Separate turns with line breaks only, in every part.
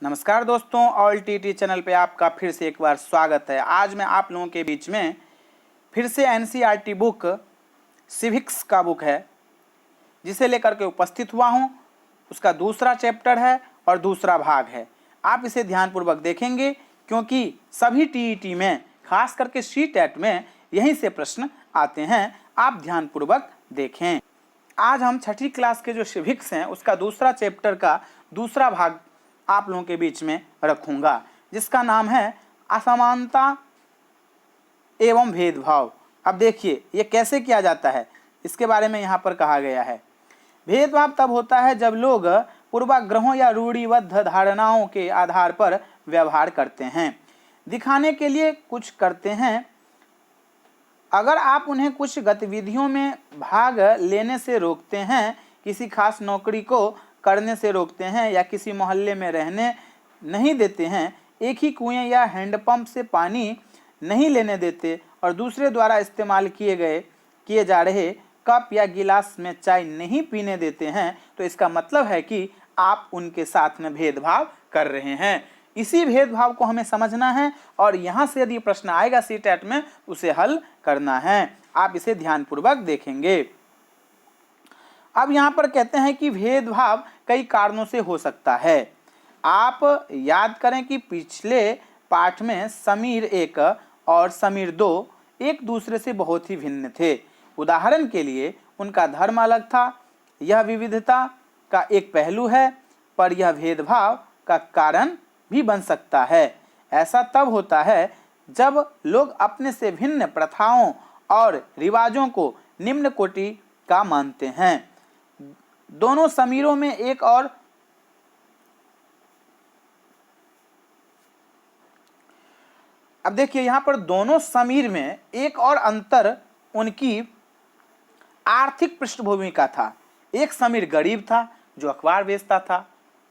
नमस्कार दोस्तों, all TT channel पे आपका फिर से एक बार स्वागत है। आज मैं आप लोगों के बीच में फिर से एनसीईआरटी बुक सिविक्स का बुक है जिसे लेकर के उपस्थित हुआ हूँ। उसका दूसरा चैप्टर है और दूसरा भाग है। आप इसे ध्यानपूर्वक देखेंगे क्योंकि सभी टीईटी में, खास करके सीटेट में यहीं से प्रश्न आते हैं। आप ध्यानपूर्वक देखें। आज हम छठी क्लास के जो सिविक्स हैं उसका दूसरा चैप्टर का दूसरा भाग आप लोगों के बीच में रखूंगा, जिसका नाम है असमानता एवं भेदभाव। अब देखिए ये कैसे किया जाता है, इसके बारे में यहाँ पर कहा गया है। भेदभाव तब होता है जब लोग पूर्वाग्रहों या रूढ़िबद्ध धारणाओं के आधार पर व्यवहार करते हैं, दिखाने के लिए कुछ करते हैं। अगर आप उन्हें कुछ गतिविधियों में भाग लेने से रोकते हैं, किसी खास नौकरी को करने से रोकते हैं या किसी मोहल्ले में रहने नहीं देते हैं, एक ही कुएं या हैंडपंप से पानी नहीं लेने देते और दूसरे द्वारा इस्तेमाल किए जा रहे कप या गिलास में चाय नहीं पीने देते हैं, तो इसका मतलब है कि आप उनके साथ में भेदभाव कर रहे हैं। इसी भेदभाव को हमें समझना है और यहाँ से यदि प्रश्न आएगा सीटेट में उसे हल करना है। आप इसे ध्यानपूर्वक देखेंगे। अब यहाँ पर कहते हैं कि भेदभाव कई कारणों से हो सकता है। आप याद करें कि पिछले पाठ में समीर 1 और समीर 2 एक दूसरे से बहुत ही भिन्न थे। उदाहरण के लिए उनका धर्म अलग था। यह विविधता का एक पहलू है, पर यह भेदभाव का कारण भी बन सकता है। ऐसा तब होता है जब लोग अपने से भिन्न प्रथाओं और रिवाजों को निम्न कोटि का मानते हैं। दोनों समीरों में एक और अब देखिए यहाँ पर दोनों समीर में एक और अंतर उनकी आर्थिक पृष्ठभूमि का था। एक समीर गरीब था जो अखबार बेचता था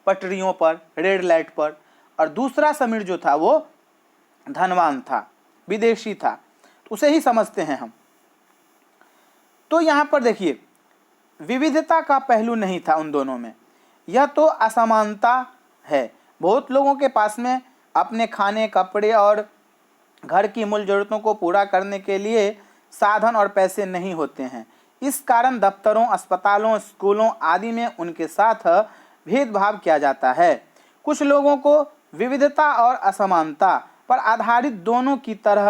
पटरियों पर, रेड लाइट पर, और दूसरा समीर जो था वो धनवान था, विदेशी था। तो उसे ही समझते हैं हम। तो यहाँ पर देखिए विविधता का पहलू नहीं था उन दोनों में, यह तो असमानता है। बहुत लोगों के पास में अपने खाने, कपड़े और घर की मूल जरूरतों को पूरा करने के लिए साधन और पैसे नहीं होते हैं। इस कारण दफ्तरों, अस्पतालों, स्कूलों आदि में उनके साथ भेदभाव किया जाता है। कुछ लोगों को विविधता और असमानता पर आधारित दोनों की तरह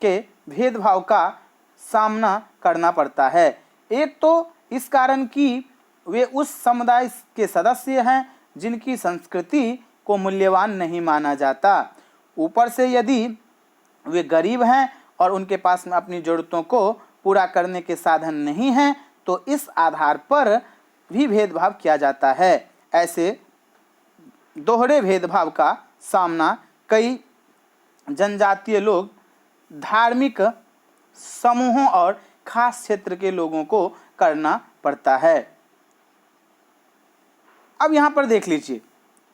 के भेदभाव का सामना करना पड़ता है। एक तो इस कारण कि वे उस समुदाय के सदस्य हैं जिनकी संस्कृति को मूल्यवान नहीं माना जाता। ऊपर से यदि वे गरीब हैं और उनके पास में अपनी जरूरतों को पूरा करने के साधन नहीं हैं, तो इस आधार पर भी भेदभाव किया जाता है। ऐसे दोहरे भेदभाव का सामना कई जनजातीय लोग, धार्मिक समूहों और खास क्षेत्र के लोगों को करना पड़ता है। अब यहाँ पर देख लीजिए,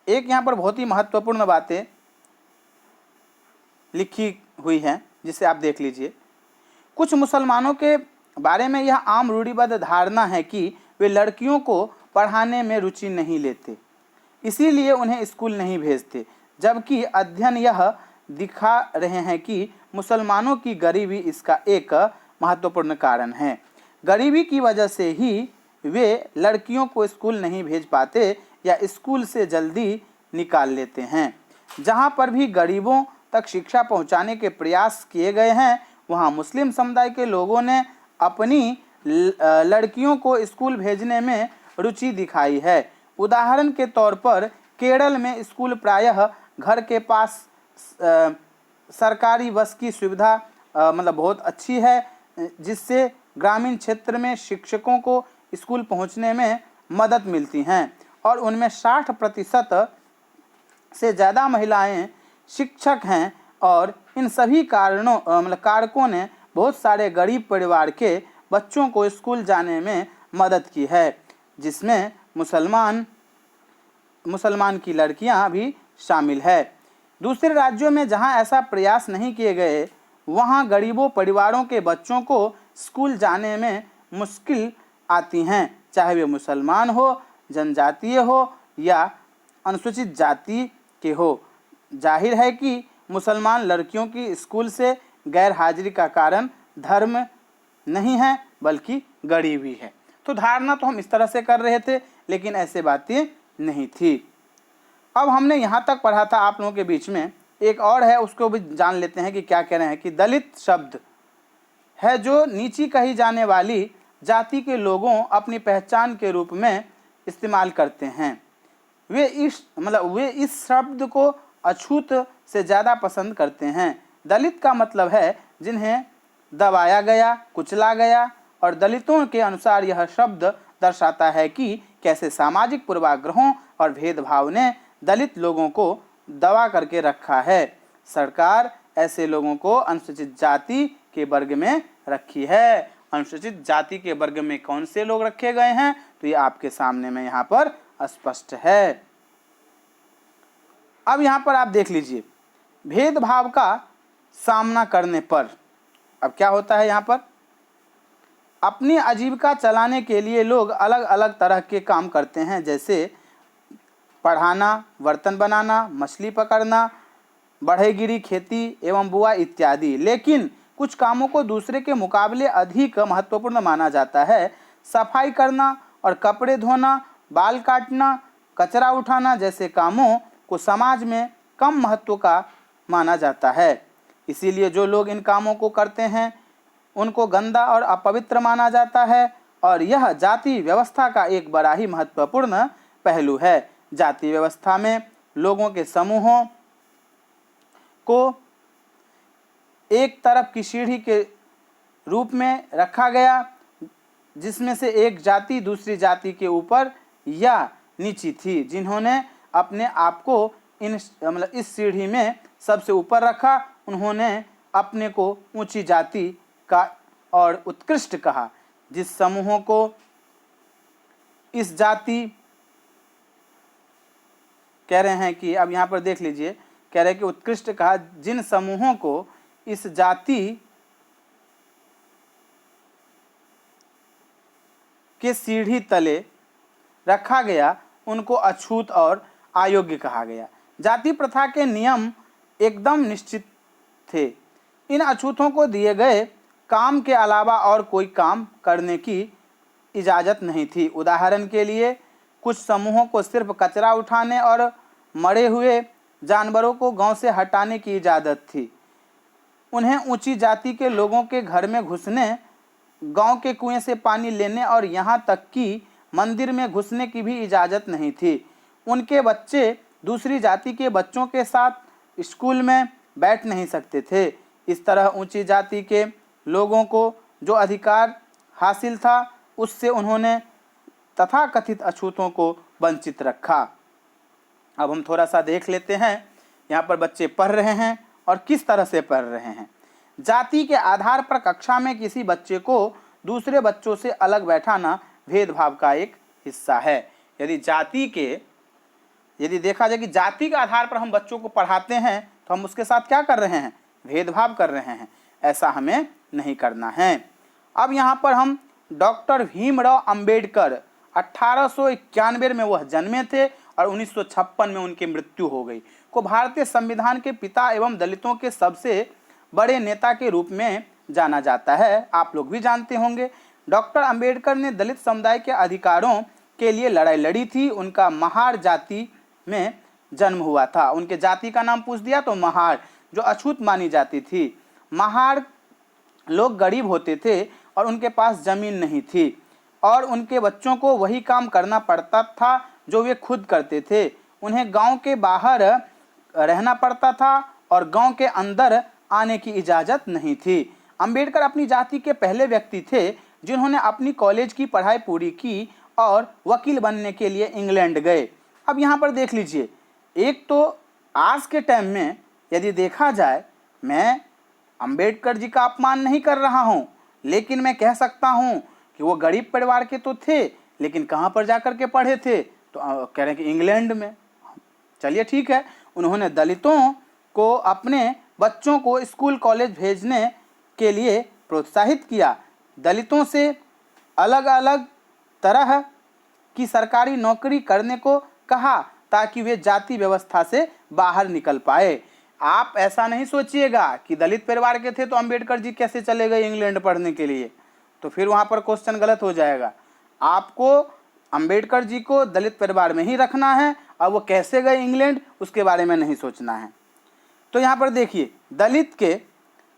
एक यहाँ पर बहुत ही महत्वपूर्ण बातें लिखी हुई हैं जिसे आप देख लीजिए। कुछ मुसलमानों के बारे में यह आम रूढ़िबद्ध धारणा है कि वे लड़कियों को पढ़ाने में रुचि नहीं लेते, इसीलिए उन्हें स्कूल नहीं भेजते, जबकि अध्ययन यह दिखा रहे हैं कि मुसलमानों की गरीबी इसका एक महत्वपूर्ण कारण है। गरीबी की वजह से ही वे लड़कियों को स्कूल नहीं भेज पाते या स्कूल से जल्दी निकाल लेते हैं। जहाँ पर भी गरीबों तक शिक्षा पहुँचाने के प्रयास किए गए हैं, वहाँ मुस्लिम समुदाय के लोगों ने अपनी लड़कियों को स्कूल भेजने में रुचि दिखाई है। उदाहरण के तौर पर केरल में स्कूल प्रायः घर के पास सरकारी बस की सुविधा मतलब बहुत अच्छी है, जिससे ग्रामीण क्षेत्र में शिक्षकों को स्कूल पहुंचने में मदद मिलती हैं और उनमें 60% से ज़्यादा महिलाएं शिक्षक हैं। और इन सभी कारकों ने बहुत सारे गरीब परिवार के बच्चों को स्कूल जाने में मदद की है, जिसमें मुसलमान की लड़कियां भी शामिल है। दूसरे राज्यों में जहां ऐसा प्रयास नहीं किए गए, वहां गरीबों परिवारों के बच्चों को स्कूल जाने में मुश्किल आती हैं, चाहे वे मुसलमान हो, जनजातीय हो या अनुसूचित जाति के हो। जाहिर है कि मुसलमान लड़कियों की स्कूल से गैर हाजिरी का कारण धर्म नहीं है बल्कि गरीबी है। तो धारणा तो हम इस तरह से कर रहे थे, लेकिन ऐसे बातें नहीं थी। अब हमने यहाँ तक पढ़ा था आप लोगों के बीच में, एक और है उसको भी जान लेते हैं कि क्या कह रहे हैं। कि दलित शब्द है जो नीची कही जाने वाली जाति के लोगों अपनी पहचान के रूप में इस्तेमाल करते हैं। वे इस शब्द को अछूत से ज़्यादा पसंद करते हैं। दलित का मतलब है जिन्हें दबाया गया, कुचला गया, और दलितों के अनुसार यह शब्द दर्शाता है कि कैसे सामाजिक पूर्वाग्रहों और भेदभाव ने दलित लोगों को दबा करके रखा है। सरकार ऐसे लोगों को अनुसूचित जाति के वर्ग में रखी है। अनुसूचित जाति के वर्ग में कौन से लोग रखे गए हैं, तो ये आपके सामने में यहाँ पर स्पष्ट है। अब यहाँ पर आप देख लीजिए, भेदभाव का सामना करने पर अब क्या होता है। यहाँ पर अपनी आजीविका चलाने के लिए लोग अलग अलग तरह के काम करते हैं, जैसे पढ़ाना, बर्तन बनाना, मछली पकड़ना, बढ़ईगिरी, खेती एवं बुआई इत्यादि। लेकिन कुछ कामों को दूसरे के मुकाबले अधिक महत्वपूर्ण माना जाता है। सफाई करना और कपड़े धोना, बाल काटना, कचरा उठाना जैसे कामों को समाज में कम महत्व का माना जाता है। इसीलिए जो लोग इन कामों को करते हैं उनको गंदा और अपवित्र माना जाता है, और यह जाति व्यवस्था का एक बड़ा ही महत्वपूर्ण पहलू है। जाति व्यवस्था में लोगों के समूहों को एक तरफ की सीढ़ी के रूप में रखा गया, जिसमें से एक जाति दूसरी जाति के ऊपर या नीची थी। जिन्होंने अपने आप को इस सीढ़ी में सबसे ऊपर रखा, उन्होंने अपने को ऊंची जाति का और उत्कृष्ट कहा। जिस समूहों को इस जाति कह रहे हैं कि अब यहाँ पर देख लीजिए, कह रहे हैं कि उत्कृष्ट कहा, जिन समूहों को इस जाति के सीढ़ी तले रखा गया उनको अछूत और अयोग्य कहा गया। जाति प्रथा के नियम एकदम निश्चित थे। इन अछूतों को दिए गए काम के अलावा और कोई काम करने की इजाज़त नहीं थी। उदाहरण के लिए कुछ समूहों को सिर्फ कचरा उठाने और मरे हुए जानवरों को गांव से हटाने की इजाज़त थी। उन्हें ऊंची जाति के लोगों के घर में घुसने, गांव के कुएं से पानी लेने और यहाँ तक कि मंदिर में घुसने की भी इजाज़त नहीं थी। उनके बच्चे दूसरी जाति के बच्चों के साथ स्कूल में बैठ नहीं सकते थे। इस तरह ऊंची जाति के लोगों को जो अधिकार हासिल था उससे उन्होंने तथाकथित अछूतों को वंचित रखा। अब हम थोड़ा सा देख लेते हैं, यहाँ पर बच्चे पढ़ रहे हैं और किस तरह से पढ़ रहे हैं। जाति के आधार पर कक्षा में किसी बच्चे को दूसरे बच्चों से अलग बैठाना भेदभाव का एक हिस्सा है। यदि देखा जाए कि जाति के आधार पर हम बच्चों को पढ़ाते हैं तो हम उसके साथ क्या कर रहे हैं, भेदभाव कर रहे हैं। ऐसा हमें नहीं करना है। अब यहाँ पर हम डॉक्टर भीमराव अंबेडकर 1891 में वह जन्मे थे और 1956 में उनकी मृत्यु हो गई, को भारतीय संविधान के पिता एवं दलितों के सबसे बड़े नेता के रूप में जाना जाता है। आप लोग भी जानते होंगे, डॉक्टर अंबेडकर ने दलित समुदाय के अधिकारों के लिए लड़ाई लड़ी थी। उनका महार जाति में जन्म हुआ था। उनके जाति का नाम पूछ दिया तो महार, जो अछूत मानी जाती थी। महार लोग गरीब होते थे और उनके पास जमीन नहीं थी और उनके बच्चों को वही काम करना पड़ता था जो वे खुद करते थे। उन्हें गांव के बाहर रहना पड़ता था और गांव के अंदर आने की इजाज़त नहीं थी। अंबेडकर अपनी जाति के पहले व्यक्ति थे जिन्होंने अपनी कॉलेज की पढ़ाई पूरी की और वकील बनने के लिए इंग्लैंड गए। अब यहाँ पर देख लीजिए, एक तो आज के टाइम में यदि देखा जाए, मैं अंबेडकर जी का अपमान नहीं कर रहा हूँ, लेकिन मैं कह सकता हूँ कि वो गरीब परिवार के तो थे, लेकिन कहाँ पर जाकर के पढ़े थे, तो कह रहे हैं कि इंग्लैंड में। चलिए ठीक है, उन्होंने दलितों को अपने बच्चों को स्कूल कॉलेज भेजने के लिए प्रोत्साहित किया। दलितों से अलग अलग तरह की सरकारी नौकरी करने को कहा ताकि वे जाति व्यवस्था से बाहर निकल पाए। आप ऐसा नहीं सोचिएगा कि दलित परिवार के थे तो अंबेडकर जी कैसे चले गए इंग्लैंड पढ़ने के लिए, तो फिर वहाँ पर क्वेश्चन गलत हो जाएगा। आपको अंबेडकर जी को दलित परिवार में ही रखना है, और वो कैसे गए इंग्लैंड उसके बारे में नहीं सोचना है। तो यहाँ पर देखिए, दलित के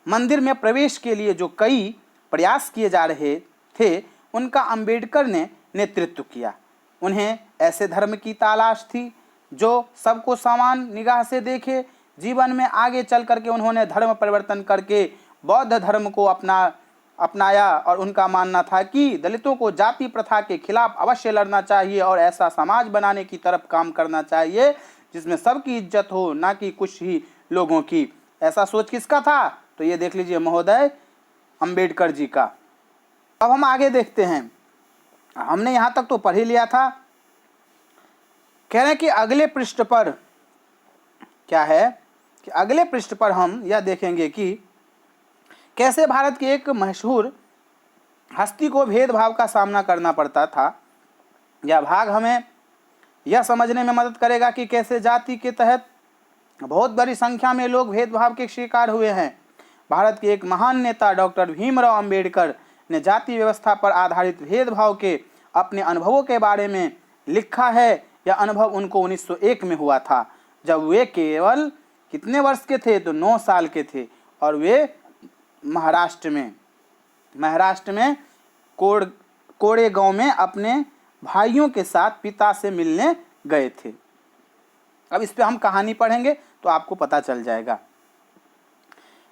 मंदिर में प्रवेश के लिए जो कई प्रयास किए जा रहे थे, उनका अंबेडकर ने नेतृत्व किया। उन्हें ऐसे धर्म की तलाश थी जो सबको समान निगाह से देखे। जीवन में आगे चल करके उन्होंने धर्म परिवर्तन करके बौद्ध धर्म को अपनाया, और उनका मानना था कि दलितों को जाति प्रथा के खिलाफ अवश्य लड़ना चाहिए और ऐसा समाज बनाने की तरफ काम करना चाहिए जिसमें सबकी इज्जत हो, ना कि कुछ ही लोगों की। ऐसा सोच किसका था? तो ये देख लीजिए महोदय, अंबेडकर जी का। अब हम आगे देखते हैं। हमने यहाँ तक तो पढ़ ही लिया था। कह रहे हैं कि अगले पृष्ठ पर क्या है कि अगले पृष्ठ पर हम यह देखेंगे कि कैसे भारत के एक मशहूर हस्ती को भेदभाव का सामना करना पड़ता था। यह भाग हमें यह समझने में मदद करेगा कि कैसे जाति के तहत बहुत बड़ी संख्या में लोग भेदभाव के शिकार हुए हैं। भारत के एक महान नेता डॉक्टर भीमराव अंबेडकर ने जाति व्यवस्था पर आधारित भेदभाव के अपने अनुभवों के बारे में लिखा है। यह अनुभव उनको 1901 में हुआ था, जब वे केवल कितने वर्ष के थे? तो 9 साल के थे, और वे महाराष्ट्र में कोरेगांव में अपने भाइयों के साथ पिता से मिलने गए थे। अब इस पे हम कहानी पढ़ेंगे तो आपको पता चल जाएगा।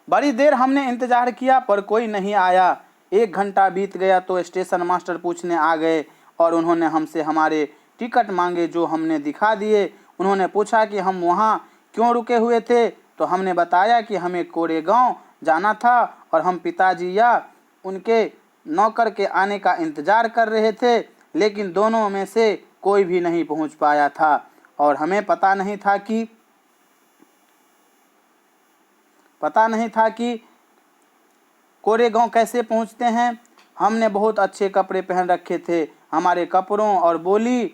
बड़ी देर हमने इंतजार किया पर कोई नहीं आया। 1 घंटा बीत गया तो स्टेशन मास्टर पूछने आ गए और उन्होंने हमसे हमारे टिकट मांगे, जो हमने दिखा दिए। उन्होंने पूछा कि हम वहाँ क्यों रुके हुए थे, तो हमने बताया कि हमें कोरेगांव जाना था और हम पिताजी या उनके नौकर के आने का इंतजार कर रहे थे, लेकिन दोनों में से कोई भी नहीं पहुँच पाया था और हमें पता नहीं था कि कोरेगांव कैसे पहुंचते हैं। हमने बहुत अच्छे कपड़े पहन रखे थे। हमारे कपड़ों और बोली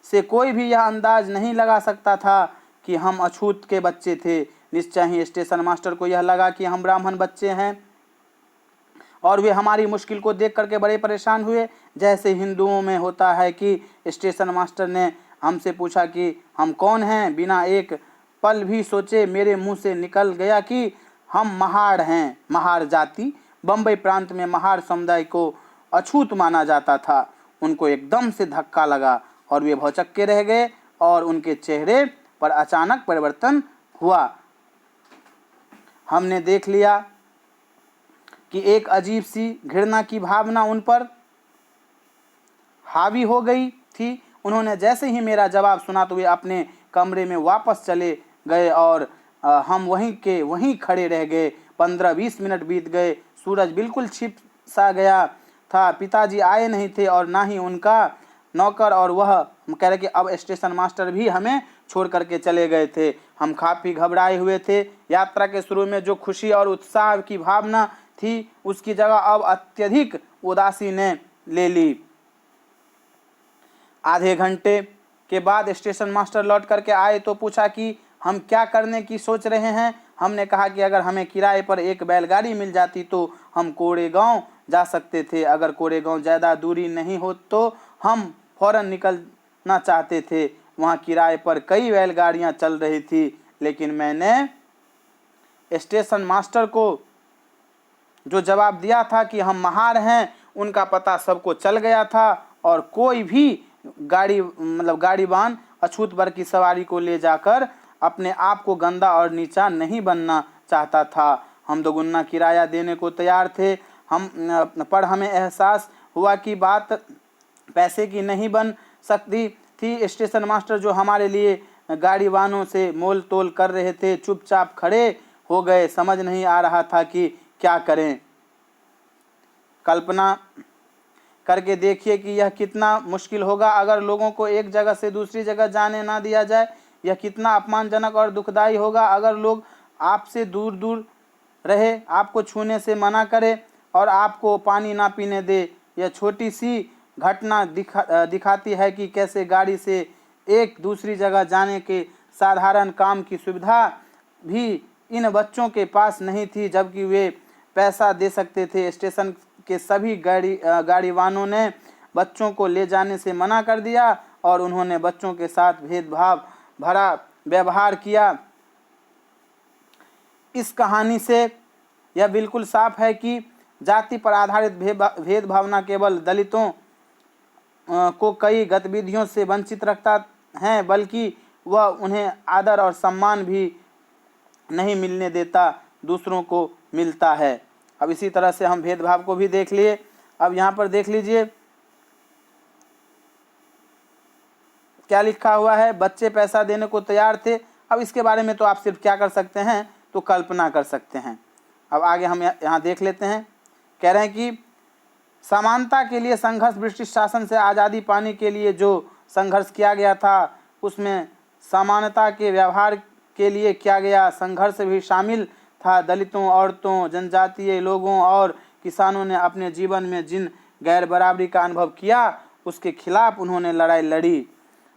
से कोई भी यह अंदाज नहीं लगा सकता था कि हम अछूत के बच्चे थे। निश्चय ही स्टेशन मास्टर को यह लगा कि हम ब्राह्मण बच्चे हैं और वे हमारी मुश्किल को देख करके बड़े परेशान हुए। जैसे हिंदुओं में होता है कि स्टेशन मास्टर ने हमसे पूछा कि हम कौन हैं। बिना एक पल भी सोचे मेरे मुंह से निकल गया कि हम महार हैं। महार जाति बम्बई प्रांत में महार समुदाय को अछूत माना जाता था। उनको एकदम से धक्का लगा और वे भौचक्के रह गए और उनके चेहरे पर अचानक परिवर्तन हुआ। हमने देख लिया कि एक अजीब सी घृणा की भावना उन पर हावी हो गई थी। उन्होंने जैसे ही मेरा जवाब सुना तो वे अपने कमरे में वापस चले गए और हम वहीं खड़े रह गए। 15-20 मिनट बीत गए। सूरज बिल्कुल छिप सा गया था। पिताजी आए नहीं थे और ना ही उनका नौकर, और वह कह रहे कि अब स्टेशन मास्टर भी हमें छोड़ करके चले गए थे। हम काफ़ी घबराए हुए थे। यात्रा के शुरू में जो खुशी और उत्साह की भावना थी उसकी जगह अब अत्यधिक उदासी ने ले ली। आधे घंटे के बाद स्टेशन मास्टर लौट करके आए तो पूछा कि हम क्या करने की सोच रहे हैं। हमने कहा कि अगर हमें किराए पर एक बैलगाड़ी मिल जाती तो हम कोरेगांव जा सकते थे। अगर कोरेगांव ज़्यादा दूरी नहीं हो तो हम फौरन निकलना चाहते थे। वहाँ किराए पर कई बैलगाड़ियाँ चल रही थी, लेकिन मैंने स्टेशन मास्टर को जो जवाब दिया था कि हम महार हैं, उनका पता सबको चल गया था और कोई भी गाड़ीवान अछूत वर्ग की सवारी को ले जाकर अपने आप को गंदा और नीचा नहीं बनना चाहता था। हम दोगुना किराया देने को तैयार थे। पर हमें एहसास हुआ कि बात पैसे की नहीं बन सकती थी। स्टेशन मास्टर जो हमारे लिए गाड़ीवानों से मोल तोल कर रहे थे, चुपचाप खड़े हो गए। समझ नहीं आ रहा था कि क्या करें। कल्पना करके देखिए कि यह कितना मुश्किल होगा अगर लोगों को एक जगह से दूसरी जगह जाने ना दिया जाए। यह कितना अपमानजनक और दुखदाई होगा अगर लोग आपसे दूर दूर रहे, आपको छूने से मना करे और आपको पानी ना पीने दे। यह छोटी सी घटना दिखाती है कि कैसे गाड़ी से एक दूसरी जगह जाने के साधारण काम की सुविधा भी इन बच्चों के पास नहीं थी, जबकि वे पैसा दे सकते थे। स्टेशन के सभी गाड़ीवानों ने बच्चों को ले जाने से मना कर दिया और उन्होंने बच्चों के साथ भेदभाव भरा व्यवहार किया। इस कहानी से यह बिल्कुल साफ है कि जाति पर आधारित भेदभाव न केवल दलितों को कई गतिविधियों से वंचित रखता है, बल्कि वह उन्हें आदर और सम्मान भी नहीं मिलने देता, दूसरों को मिलता है। अब इसी तरह से हम भेदभाव को भी देख लिए। अब यहाँ पर देख लीजिए क्या लिखा हुआ है, बच्चे पैसा देने को तैयार थे। अब इसके बारे में तो आप सिर्फ क्या कर सकते हैं, तो कल्पना कर सकते हैं। अब आगे हम यहाँ देख लेते हैं। कह रहे हैं कि समानता के लिए संघर्ष, ब्रिटिश शासन से आज़ादी पाने के लिए जो संघर्ष किया गया था, उसमें समानता के व्यवहार के लिए किया गया संघर्ष भी शामिल था। दलितों, औरतों, जनजातीय लोगों और किसानों ने अपने जीवन में जिन गैर बराबरी का अनुभव किया, उसके खिलाफ उन्होंने लड़ाई लड़ी।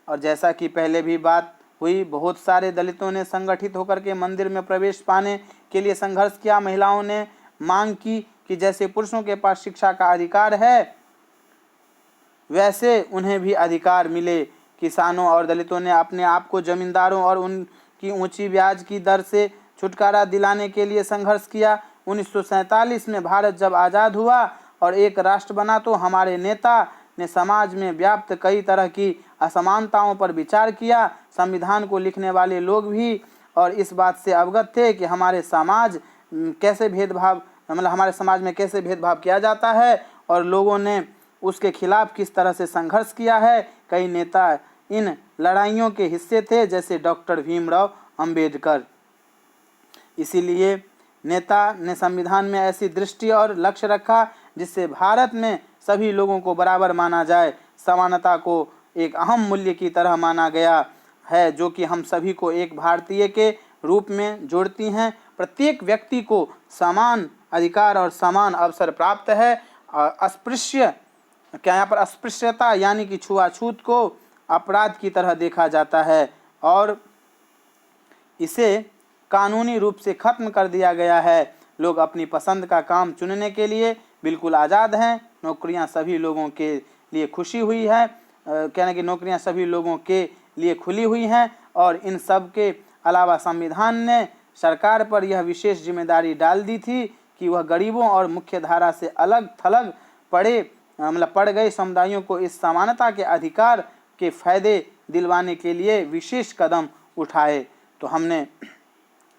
और जैसा कि पहले भी बात हुई, बहुत सारे दलितों ने संगठित होकर के मंदिर में प्रवेश पाने के लिए संघर्ष किया। महिलाओं ने मांग की कि जैसे पुरुषों के पास शिक्षा का अधिकार है, वैसे उन्हें भी अधिकार मिले। किसानों और दलितों ने अपने आप को जमींदारों और उनकी ऊंची ब्याज की दर से छुटकारा दिलाने के लिए संघर्ष किया। 1947 में भारत जब आज़ाद हुआ और एक राष्ट्र बना, तो हमारे नेता ने समाज में व्याप्त कई तरह की असमानताओं पर विचार किया। संविधान को लिखने वाले लोग भी और इस बात से अवगत थे कि हमारे समाज में कैसे भेदभाव किया जाता है और लोगों ने उसके खिलाफ किस तरह से संघर्ष किया है। कई नेता इन लड़ाइयों के हिस्से थे, जैसे डॉक्टर भीमराव अंबेडकर। इसीलिए नेता ने संविधान में ऐसी दृष्टि और लक्ष्य रखा जिससे भारत में सभी लोगों को बराबर माना जाए। समानता को एक अहम मूल्य की तरह माना गया है, जो कि हम सभी को एक भारतीय के रूप में जोड़ती हैं। प्रत्येक व्यक्ति को समान अधिकार और समान अवसर प्राप्त है। अस्पृश्यता यानी कि छुआछूत को अपराध की तरह देखा जाता है और इसे कानूनी रूप से खत्म कर दिया गया है। लोग अपनी पसंद का काम चुनने के लिए बिल्कुल आज़ाद हैं। नौकरियां सभी लोगों के लिए नौकरियां सभी लोगों के लिए खुली हुई हैं और इन सब के अलावा संविधान ने सरकार पर यह विशेष जिम्मेदारी डाल दी थी कि वह गरीबों और मुख्य धारा से अलग थलग पड़ गए समुदायों को इस समानता के अधिकार के फायदे दिलवाने के लिए विशेष कदम उठाए। तो हमने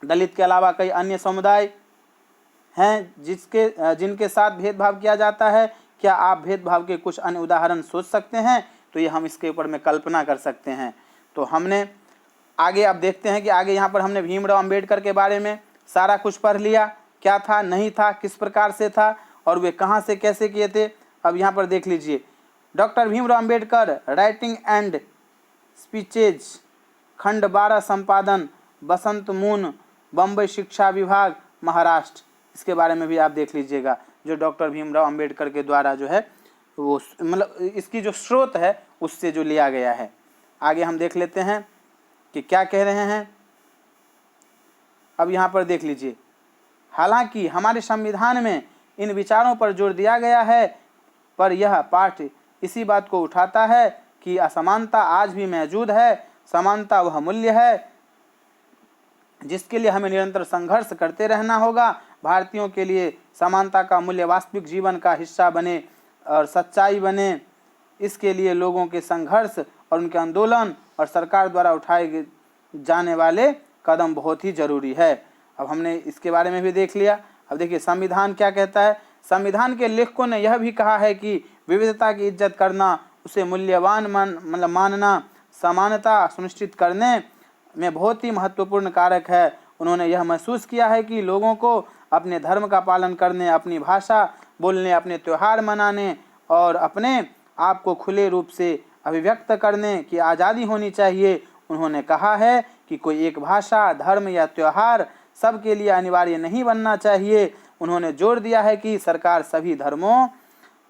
दलित के अलावा कई अन्य समुदाय हैं जिनके साथ भेदभाव किया जाता है। क्या आप भेदभाव के कुछ अन्य उदाहरण सोच सकते हैं? तो ये हम इसके ऊपर में कल्पना कर सकते हैं। तो हमने आगे अब देखते हैं कि आगे यहाँ पर हमने भीमराव अंबेडकर के बारे में सारा कुछ पढ़ लिया, क्या था, नहीं था, किस प्रकार से था और वे कहाँ से कैसे किए थे। अब यहाँ पर देख लीजिए, doctor Bhimrao Ambedkar, writing and speeches, खंड 12, संपादन बसंत मून, बम्बई शिक्षा विभाग, महाराष्ट्र। इसके बारे में भी आप देख लीजिएगा, जो डॉक्टर भीमराव अंबेडकर के द्वारा जो है वो इसकी जो स्रोत है उससे जो लिया गया है। आगे हम देख लेते हैं कि क्या कह रहे हैं। अब यहाँ पर देख लीजिए, हालांकि हमारे संविधान में इन विचारों पर जोर दिया गया है, पर यह पाठ इसी बात को उठाता है कि असमानता आज भी मौजूद है। समानता वह मूल्य है जिसके लिए हमें निरंतर संघर्ष करते रहना होगा। भारतीयों के लिए समानता का मूल्य वास्तविक जीवन का हिस्सा बने और सच्चाई बने, इसके लिए लोगों के संघर्ष और उनके आंदोलन और सरकार द्वारा उठाए जाने वाले कदम बहुत ही जरूरी है। अब हमने इसके बारे में भी देख लिया। अब देखिए संविधान क्या कहता है। संविधान के लेखकों ने यह भी कहा है कि विविधता की इज्जत करना, उसे मूल्यवान मानना समानता सुनिश्चित करने में बहुत ही महत्वपूर्ण कारक है। उन्होंने यह महसूस किया है कि लोगों को अपने धर्म का पालन करने, अपनी भाषा बोलने, अपने त्यौहार मनाने और अपने आप को खुले रूप से अभिव्यक्त करने की आज़ादी होनी चाहिए। उन्होंने कहा है कि कोई एक भाषा, धर्म या त्यौहार सबके लिए अनिवार्य नहीं बनना चाहिए। उन्होंने जोर दिया है कि सरकार सभी धर्मों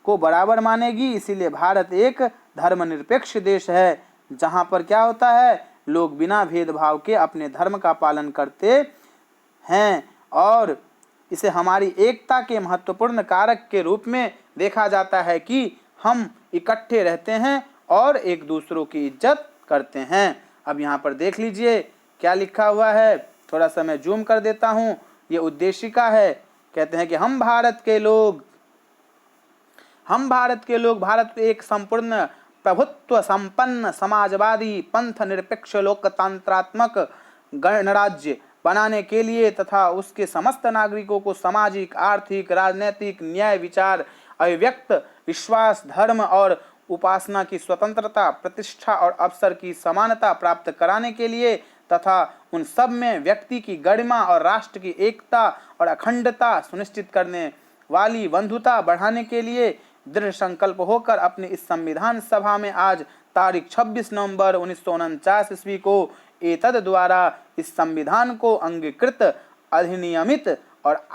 को बराबर मानेगी, इसीलिए भारत एक धर्मनिरपेक्ष देश है। जहाँ पर क्या होता है, लोग बिना भेदभाव के अपने धर्म का पालन करते हैं और इसे हमारी एकता के महत्वपूर्ण कारक के रूप में देखा जाता है कि हम इकट्ठे रहते हैं और एक दूसरों की इज्जत करते हैं। अब यहाँ पर देख लीजिए क्या लिखा हुआ है, थोड़ा सा मैं जूम कर देता हूँ। ये उद्देशिका है। कहते हैं कि हम भारत के लोग भारत को एक संपूर्ण प्रभुत्व संपन्न समाजवादी पंथ निरपेक्ष लोकतंत्रात्मक गणराज्य बनाने के लिए तथा उसके समस्त नागरिकों को सामाजिक, आर्थिक, राजनीतिक, न्याय, विचार, अभिव्यक्त, विश्वास, धर्म और उपासना की स्वतंत्रता, प्रतिष्ठा और अवसर की समानता प्राप्त कराने के लिए तथा उन सब में व्यक्ति की गरिमा और राष्ट्र की एकता और अखंडता सुनिश्चित करने वाली बंधुता बढ़ाने के लिए दृढ़ संकल्प होकर अपने इस संविधान सभा में आज तारीख 26 नवंबर 1949 ईस्वी को एतद द्वारा इस संविधान को अंगीकृत, अधिनियमित और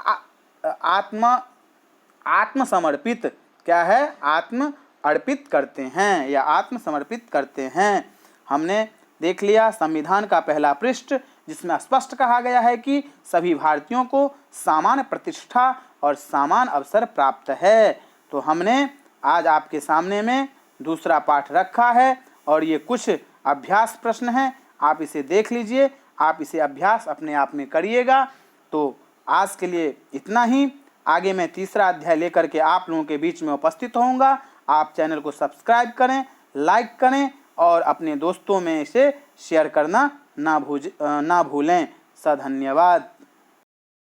आत्मसमर्पित क्या है, आत्म अर्पित करते हैं या आत्मसमर्पित करते हैं। हमने देख लिया संविधान का पहला पृष्ठ, जिसमें स्पष्ट कहा गया है कि सभी भारतीयों को समान प्रतिष्ठा और समान अवसर प्राप्त है। तो हमने आज आपके सामने में दूसरा पाठ रखा है और ये कुछ अभ्यास प्रश्न हैं, आप इसे देख लीजिए, आप इसे अभ्यास अपने आप में करिएगा। तो आज के लिए इतना ही। आगे मैं तीसरा अध्याय लेकर के आप लोगों के बीच में उपस्थित होऊंगा। आप चैनल को सब्सक्राइब करें, लाइक करें और अपने दोस्तों में इसे शेयर करना ना भूलें। धन्यवाद।